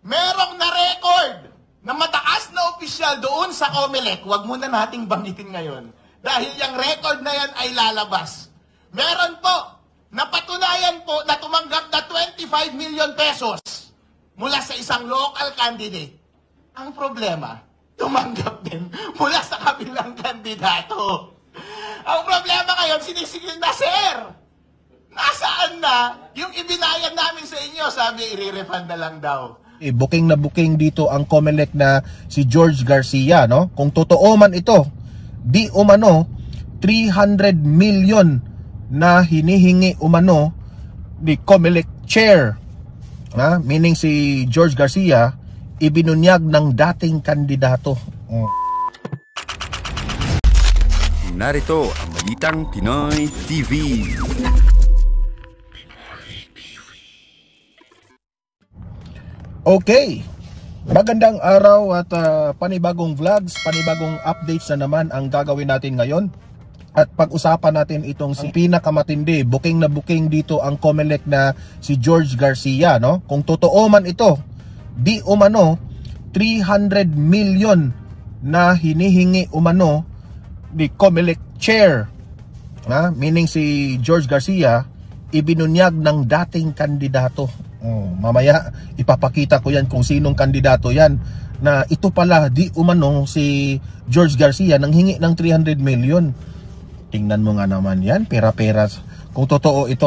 merong na-record na mataas na opisyal doon sa COMELEC. Huwag muna nating banggitin ngayon. Dahil yung record na yan ay lalabas. Meron po, napatunayan po na tumanggap na 25 million pesos mula sa isang local candidate. Ang problema, tumanggap din mula sa kabilang kandidato. Ang problema ngayon, sinisigil na, sir! Nasaan na yung ibinayan namin sa inyo? Sabi, i-refund na lang daw. Booking na booking dito ang COMELEC na si George Garcia, no? Kung totoo man ito, di umano 300 million na hinihingi umano ni COMELEC chair, meaning si George Garcia, ibinunyag ng dating kandidato. Narito ang Balitang Pinoy TV. Okay, magandang araw at panibagong vlogs, panibagong updates na naman ang gagawin natin ngayon. At pag-usapan natin itong si pinakamatindi, booking na booking dito ang COMELEC na si George Garcia, no? Kung totoo man ito, di umano 300 million na hinihingi umano ni COMELEC chair, meaning si George Garcia, ibinunyag ng dating kandidato. Mamaya ipapakita ko yan kung sinong kandidato yan, na ito pala di umano si George Garcia nang hingi ng 300 million. Tingnan mo nga naman yan, pera-pera. Kung totoo ito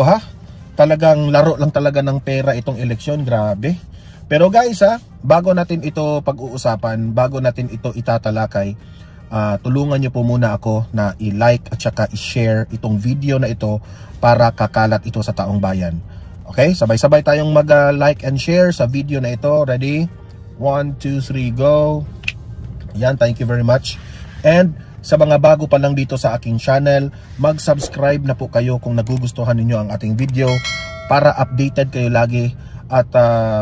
talagang laro lang talaga ng pera itong eleksyon, grabe. Pero guys bago natin ito pag-uusapan, bago natin ito itatalakay, tulungan nyo po muna ako na i-like at saka i-share itong video na ito para kakalat ito sa taong bayan. Okay, sabay-sabay tayong mag-like and share sa video na ito. Ready? 1, 2, 3, go. Yan, thank you very much. And sa mga bago pa lang dito sa aking channel, mag-subscribe na po kayo kung nagugustuhan ninyo ang ating video para updated kayo lagi at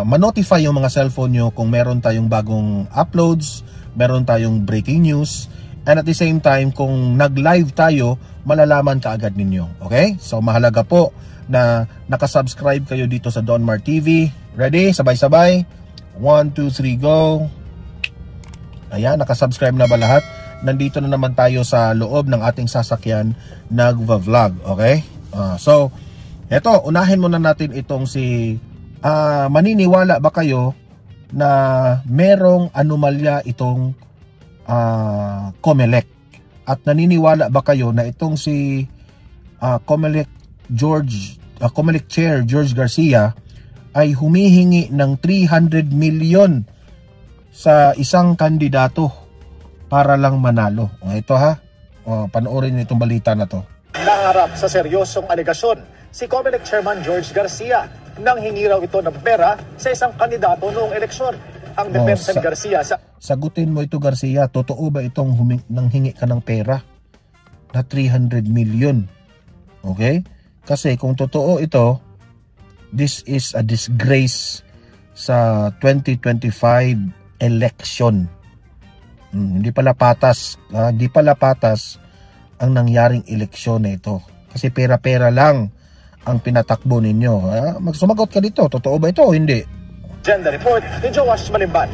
ma-notify yung mga cellphone nyo kung meron tayong bagong uploads, meron tayong breaking news, and at the same time, kung nag-live tayo, malalaman kaagad ninyo. Okay? So mahalaga po na nakasubscribe kayo dito sa Donmar TV. Ready? Sabay-sabay. 1, 2, 3, go. Ayan, nakasubscribe na ba lahat? Nandito na naman tayo sa loob ng ating sasakyan, nagva-vlog. Okay? So, eto, unahin muna natin itong si maniniwala ba kayo na merong anomalya itong COMELEC? At naniniwala ba kayo na itong si COMELEC Chair George Garcia ay humihingi ng 300 million sa isang kandidato para lang manalo? Ito panoorin niyo itong balita na to. Naharap sa seryosong alegasyon si COMELEC Chairman George Garcia nang hingi raw ito ng pera sa isang kandidato noong eleksyon. Ang depensa ni Garcia sagutin mo ito, Garcia, totoo ba itong nanghingi ka ng pera na 300 million? Okay? Kasi kung totoo ito, this is a disgrace sa 2025 election. Hindi pala patas ang nangyaring eleksyon na ito. Kasi pera-pera lang ang pinatakbo ninyo. Magsumagot ka dito, totoo ba ito o hindi? Gender report ni Joash Malimban.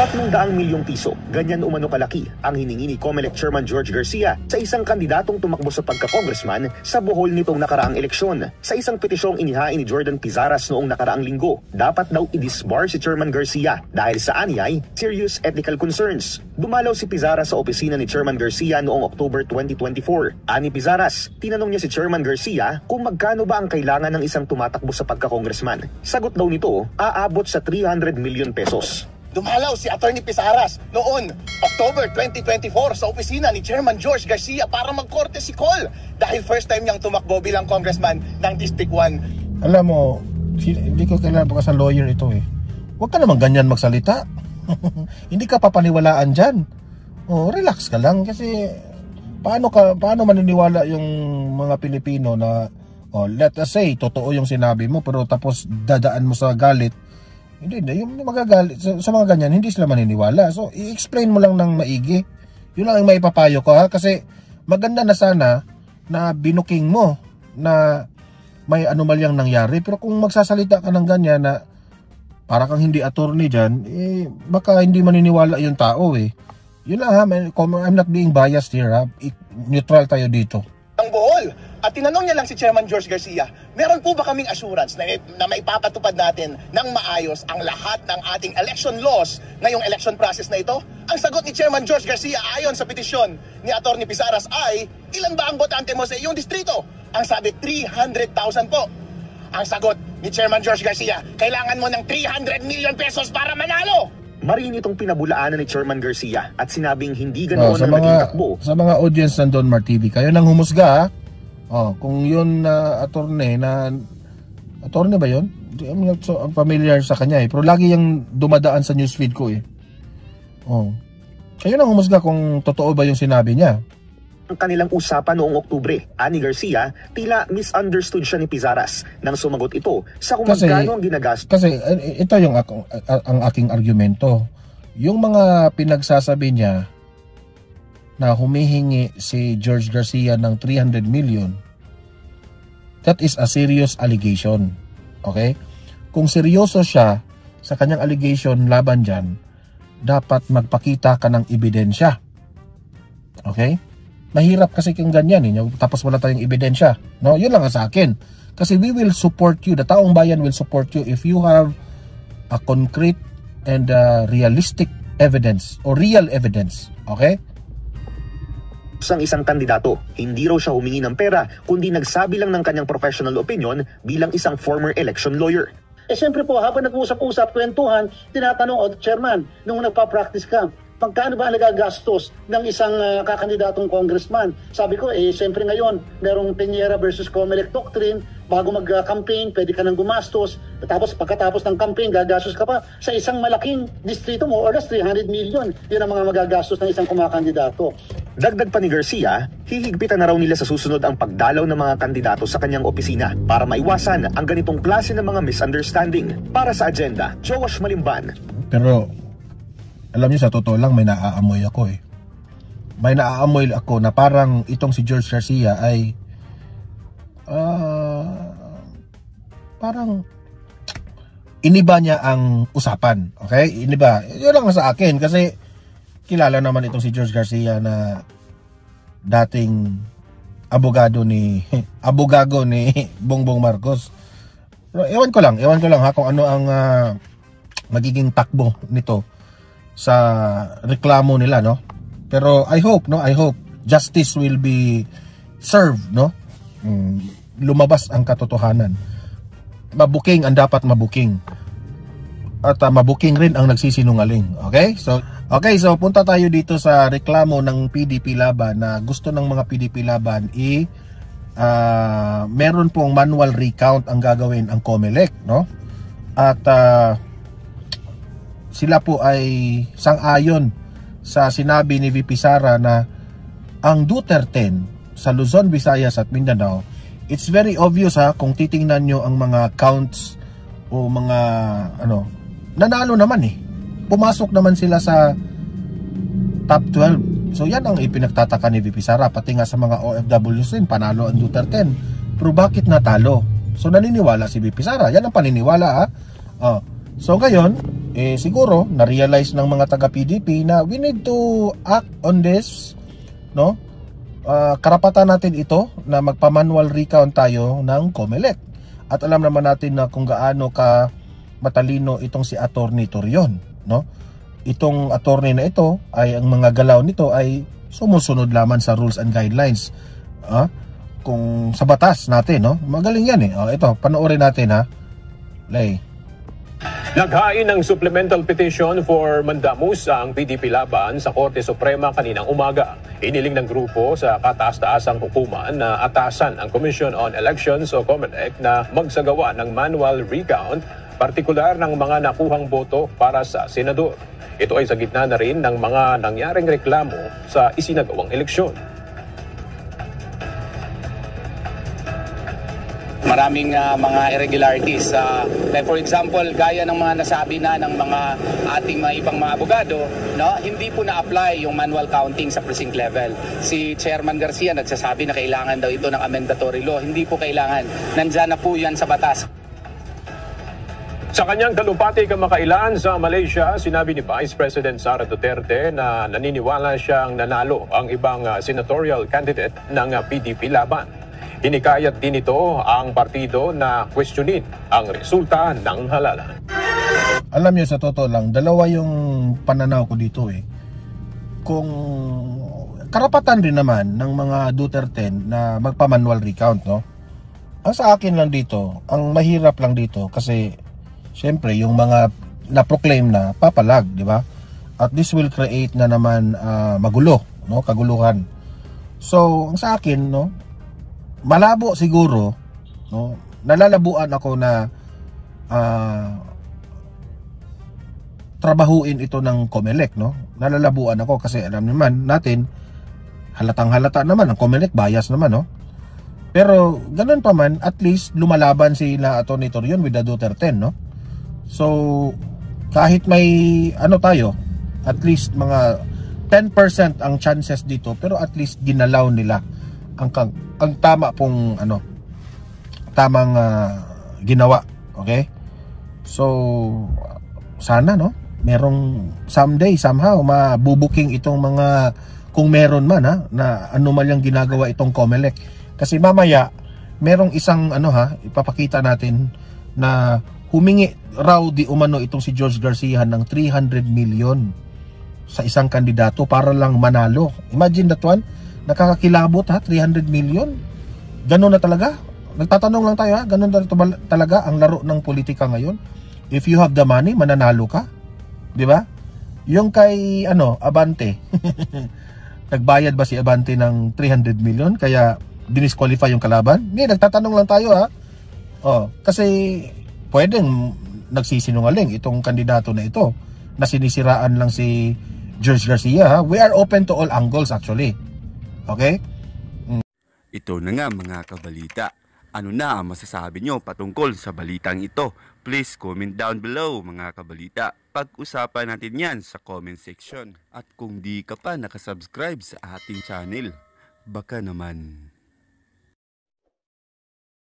300 milyong piso, ganyan umano kalaki ang hiningi ni COMELEC Chairman George Garcia sa isang kandidatong tumakbo sa pagka-congressman sa Bohol nitong nakaraang eleksyon. Sa isang petisyong inihain ni Jordan Pizaras noong nakaraang linggo, dapat daw i-disbar si Chairman Garcia dahil sa anyay serious ethical concerns. Dumalaw si Pizaras sa opisina ni Chairman Garcia noong October 2024. Ani Pizaras, tinanong niya si Chairman Garcia kung magkano ba ang kailangan ng isang tumatakbo sa pagka-congressman. Sagot daw nito, aabot sa 300 million pesos. Dumalaw si Attorney Pizaras noon, October 2024 sa opisina ni Chairman George Garcia para magkorte si Col dahil first time niyang tumakbo bilang congressman ng District 1. Alam mo, hindi ko kailangan pa sa lawyer ito Huwag ka naman ganyan magsalita. Hindi ka papaniwalaan dyan. Relax ka lang kasi paano maniniwala yung mga Pilipino na let us say, totoo yung sinabi mo pero tapos dadaan mo sa galit. Hindi, yung magagalit sa mga ganyan, hindi sila maniniwala. So, i-explain mo lang ng maigi. Yun lang ang maipapayo ko kasi maganda na sana na binuking mo na may anomalyang nangyari. Pero kung magsasalita ka ng ganyan na para kang hindi attorney dyan, baka hindi maniniwala yung tao eh. Yun lang ha, I'm not being biased here ha. Neutral tayo dito. Ang Bohol. At tinanong niya lang si Chairman George Garcia, meron po ba kaming assurance na maipapatupad natin ng maayos ang lahat ng ating election laws ngayong election process na ito? Ang sagot ni Chairman George Garcia ayon sa petisyon ni Atty. Pizaras ay, ilan ba ang botante mo sa iyong distrito? Ang sabi, 300,000 po. Ang sagot ni Chairman George Garcia, kailangan mo ng 300 million pesos para manalo. Marin itong pinabulaanan ni Chairman Garcia at sinabing hindi ganoon ang naging takbo. Sa mga audience ng Don Mar TV, kayo nang humusga ha? Kung yun attorney ba yun? I'm not so familiar sa kanya eh. Pero lagi yung dumadaan sa newsfeed ko eh. Kayo nang humusga kung totoo ba yung sinabi niya. Ang kanilang usapan noong Oktubre, ani Garcia, tila misunderstood siya ni Pizaras nang sumagot ito sa kung magkano ang ginagastos. Kasi ito yung ang aking argumento. Yung mga pinagsasabi niya na humihingi si George Garcia ng 300 million, that is a serious allegation. Okay? Kung seryoso siya sa kanyang allegation laban dyan, dapat magpakita ka ng ebidensya. Okay? Mahirap kasi kung ganyan tapos wala tayong ebidensya. No? Yun lang sa akin. Kasi we will support you, the taong bayan will support you if you have a concrete and realistic evidence or real evidence. Okay? Ang isang kandidato, hindi raw siya humingi ng pera, kundi nagsabi lang ng kanyang professional opinion bilang isang former election lawyer. Siyempre po, habang nag-usap-usap, kwentuhan, tinatanong, Chairman, nung nagpa-practice ka, magkano ba ang nagagastos ng isang kakandidatong congressman? Sabi ko, siyempre ngayon, merong Peñera versus Comelec doctrine, bago mag-campaign, pwede ka nang gumastos, tapos pagkatapos ng campaign, gagastos ka pa sa isang malaking distrito mo, or 300 million. Yun ang mga magagastos ng isang kumakandidato. Dagdag pa ni Garcia, hihigpitan na raw nila sa susunod ang pagdalaw ng mga kandidato sa kanyang opisina para maiwasan ang ganitong klase ng mga misunderstanding. Para sa agenda, Joash Malimban. Pero alam niyo, sa totoo lang, may naaamoy ako eh. May naaamoy ako na parang itong si George Garcia ay parang iniba niya ang usapan. Okay? Iniba. Yun lang sa akin kasi kilala naman itong si George Garcia na dating abogado ni Bongbong Marcos. Pero ewan ko lang ha kung ano ang magiging takbo nito sa reklamo nila, no? Pero I hope justice will be served, no? Lumabas ang katotohanan. Mabuking ang dapat mabuking. At mabuking rin ang nagsisinungaling. Okay? So punta tayo dito sa reklamo ng PDP Laban na gusto ng mga PDP Laban meron pong manual recount ang gagawin ang Comelec, no? At sila po ay sang-ayon sa sinabi ni VP Sara na ang Duterte sa Luzon, Visayas at Mindanao, it's very obvious ha, kung titingnan nyo ang mga counts o mga nanalo naman eh. Pumasok naman sila sa top 12. So yan ang ipinagtataka ni VP Sara, pati nga sa mga OFWs din, panalo ang Duterte. Pero bakit natalo? So naniniwala si VP Sara, yan ang paniniwala ha. So ngayon, siguro na-realize ng mga taga-PDP na we need to act on this, no? Karapatan natin ito na magpa-manual recount tayo ng Comelec. At alam naman natin na kung gaano ka matalino itong si Attorney Torion, no? Itong attorney na ito ay ang mga galaw nito ay sumusunod lamang sa rules and guidelines. Kung sa batas natin, no? Magaling yan eh. Ito, panoorin natin ha. Lay. Naghain ng supplemental petition for mandamus ang PDP Laban sa Korte Suprema kaninang umaga. Iniling ng grupo sa kataas-taasang hukuman na atasan ang Commission on Elections o COMELEC na magsagawa ng manual recount, partikular ng mga nakuhang boto para sa senador. Ito ay sa gitna na rin ng mga nangyaring reklamo sa isinagawang eleksyon. maraming mga irregularities. Like for example, gaya ng mga nasabi na ng mga ating mga ibang mga abogado, no, hindi po na-apply yung manual counting sa precinct level. Si Chairman Garcia nagsasabi na kailangan daw ito ng amendatory law. Hindi po kailangan. Nandyan na po yan sa batas. Sa kanyang talumpati kamakailan sa Malaysia, sinabi ni Vice President Sara Duterte na naniniwala siyang nanalo ang ibang senatorial candidate ng PDP laban. Hinikayat din ito ang partido na questionin ang resulta ng halalan. Alam niyo, sa totoo lang, dalawa yung pananaw ko dito eh. Kung karapatan rin naman ng mga Duterte na magpa-manual recount, no? Ang sa akin lang dito, ang mahirap lang dito kasi siyempre, yung mga na-proclaim na papalag, di ba? At this will create na naman magulo, no? Kaguluhan. So, ang sa akin, no? Malabo siguro, no? Nalalabuan ako na trabahuin ito ng COMELEC, no? Nalalabuan ako kasi alam naman natin, halatang-halata naman, ang COMELEC bias naman, no? Pero, ganun pa man, at least lumalaban sila Atty. Torion with the Duterte, no? So, kahit may ano tayo, at least mga 10% ang chances dito, pero at least ginalaw nila ang tama pong tamang ginawa, okay? So, sana, no? Merong someday, somehow, mabubuking itong mga, kung meron man, ha, na anomalyang ginagawa itong COMELEC. Kasi mamaya, merong isang, ipapakita natin na humingi raw di umano itong si George Garcia ng 300 million sa isang kandidato para lang manalo. Imagine that one. Nakakakilabot, ha, 300 million. Ganun na talaga. Nagtatanong lang tayo, ha, ganun na talaga ang laro ng politika ngayon. If you have the money, mananalo ka. Di ba? Yung kay Abante. Nagbayad ba si Abante ng 300 million kaya dinisqualify yung kalaban? Hindi, nagtatanong lang tayo, ha. Kasi pwedeng nagsisinungaling itong kandidato na ito na sinisiraan lang si George Garcia, ha? We are open to all angles actually. Okay? Ito na nga mga kabalita. Ano na ang masasabi nyo patungkol sa balitang ito? Please comment down below mga kabalita. Pag-usapan natin yan sa comment section. At kung di ka pa nakasubscribe sa ating channel, baka naman